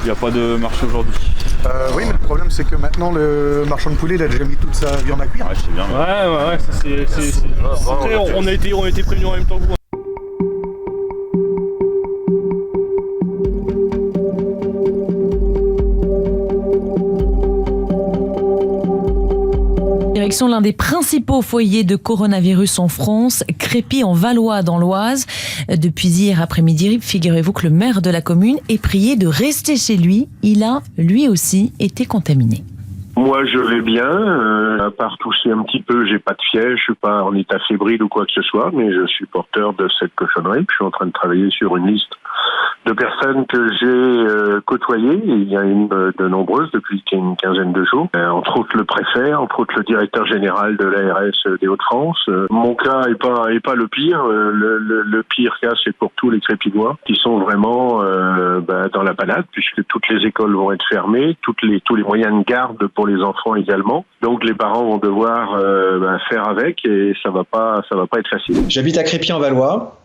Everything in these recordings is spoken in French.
Il n'y a pas de marché aujourd'hui. Oui, mais le problème c'est que maintenant le marchand de poulet il a déjà mis toute sa viande à cuire. Ouais, c'est bien. Ouais, ça, on a été prévenus en même temps que vous. Direction l'un des principaux foyers de coronavirus en France, Crépy en Valois dans l'Oise. Depuis hier après-midi, figurez-vous que le maire de la commune est prié de rester chez lui. Il a, lui aussi, été contaminé. Moi, je vais bien, à part tousser un petit peu, j'ai pas de fièvre, je suis pas en état fébrile ou quoi que ce soit, mais je suis porteur de cette cochonnerie. Je suis en train de travailler sur une liste de personnes que j'ai côtoyées. Il y a de nombreuses depuis une quinzaine de jours. Entre autres le préfet, entre autres le directeur général de l'ARS des Hauts-de-France. Mon cas est pas le pire. Le pire cas, c'est pour tous les Crépinois qui sont vraiment dans la panade, puisque toutes les écoles vont être fermées, tous les moyens de garde pour les enfants également. Donc les parents vont devoir faire avec et ça va pas être facile. J'habite à Crépy en Valois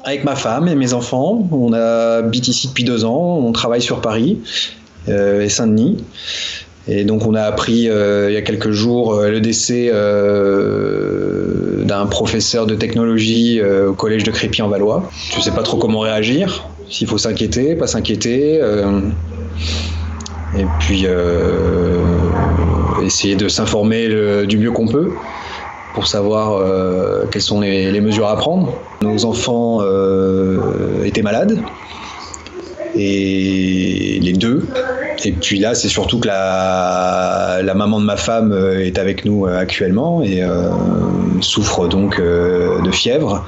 avec ma femme et mes enfants. On habite ici depuis 2 ans. On travaille sur Paris et Saint-Denis. Et donc on a appris il y a quelques jours le décès d'un professeur de technologie au collège de Crépy en Valois. Je ne sais pas trop comment réagir, s'il faut s'inquiéter, pas s'inquiéter. Et puis essayer de s'informer du mieux qu'on peut pour savoir quelles sont les mesures à prendre. Nos enfants étaient malades, et les deux. Et puis là, c'est surtout que la maman de ma femme est avec nous actuellement et souffre donc de fièvre.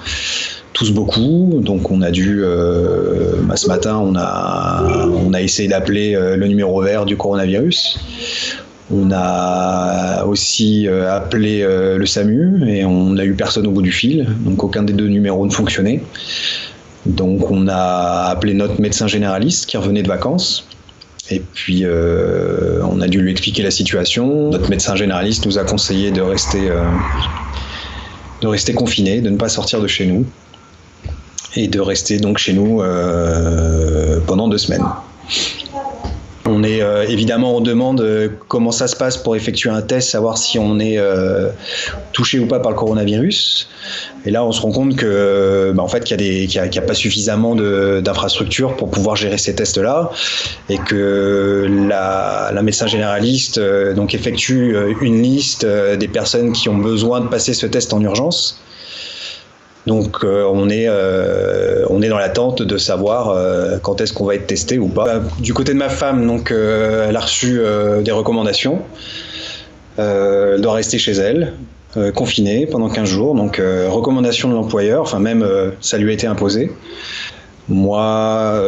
Tous beaucoup, donc on a dû, ce matin, on a essayé d'appeler le numéro vert du coronavirus. On a aussi appelé le SAMU et on n'a eu personne au bout du fil, donc aucun des 2 numéros ne fonctionnait. Donc on a appelé notre médecin généraliste qui revenait de vacances. Et puis on a dû lui expliquer la situation. Notre médecin généraliste nous a conseillé de rester confiné, de ne pas sortir de chez nous et de rester donc chez nous pendant 2 semaines. On est évidemment, on demande comment ça se passe pour effectuer un test, savoir si on est touché ou pas par le coronavirus. Et là, on se rend compte que, en fait, qu'il y a pas suffisamment d'infrastructures pour pouvoir gérer ces tests-là, et que la médecin généraliste donc effectue une liste des personnes qui ont besoin de passer ce test en urgence. Donc on est dans l'attente de savoir quand est-ce qu'on va être testé ou pas. Du côté de ma femme, donc elle a reçu des recommandations. Elle doit rester chez elle, confinée pendant 15 jours. Donc recommandation de l'employeur, enfin même ça lui a été imposé. Moi,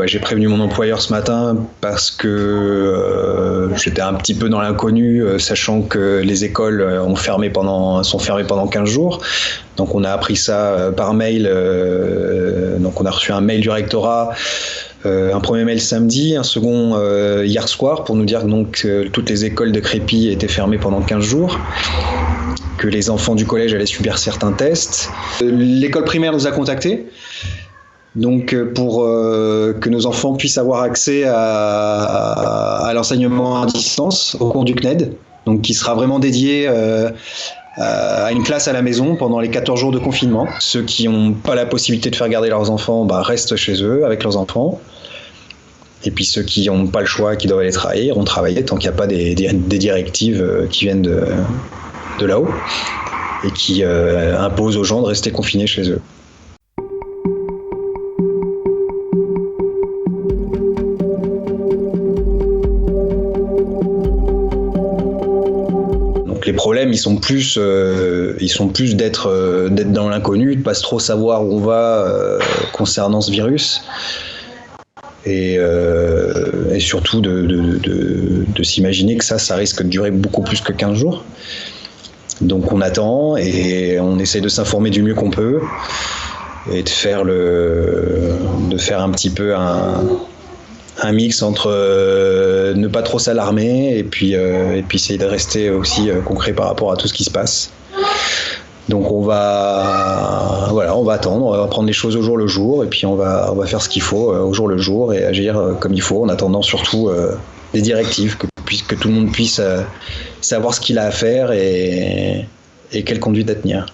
j'ai prévenu mon employeur ce matin parce que j'étais un petit peu dans l'inconnu, sachant que les écoles sont fermées pendant 15 jours. Donc on a appris ça par mail. Donc on a reçu un mail du rectorat, un premier mail samedi, un second hier soir pour nous dire que toutes les écoles de Crépy étaient fermées pendant 15 jours, que les enfants du collège allaient subir certains tests. L'école primaire nous a contactés. Donc pour que nos enfants puissent avoir accès à l'enseignement à distance au cours du CNED, donc qui sera vraiment dédié à une classe à la maison pendant les 14 jours de confinement. Ceux qui n'ont pas la possibilité de faire garder leurs enfants restent chez eux avec leurs enfants. Et puis ceux qui n'ont pas le choix, qui doivent aller travailler, iront travailler tant qu'il n'y a pas des directives qui viennent de là-haut et qui imposent aux gens de rester confinés chez eux. Les problèmes, ils sont plus d'être dans l'inconnu, de pas trop savoir où on va concernant ce virus, et surtout de s'imaginer que ça risque de durer beaucoup plus que 15 jours. Donc on attend et on essaie de s'informer du mieux qu'on peut et de faire un petit peu un mix entre ne pas trop s'alarmer et puis essayer de rester aussi concret par rapport à tout ce qui se passe. Donc on va attendre, on va prendre les choses au jour le jour, et puis on va faire ce qu'il faut au jour le jour et agir comme il faut, en attendant surtout des directives, que tout le monde puisse savoir ce qu'il a à faire et quelle conduite à tenir.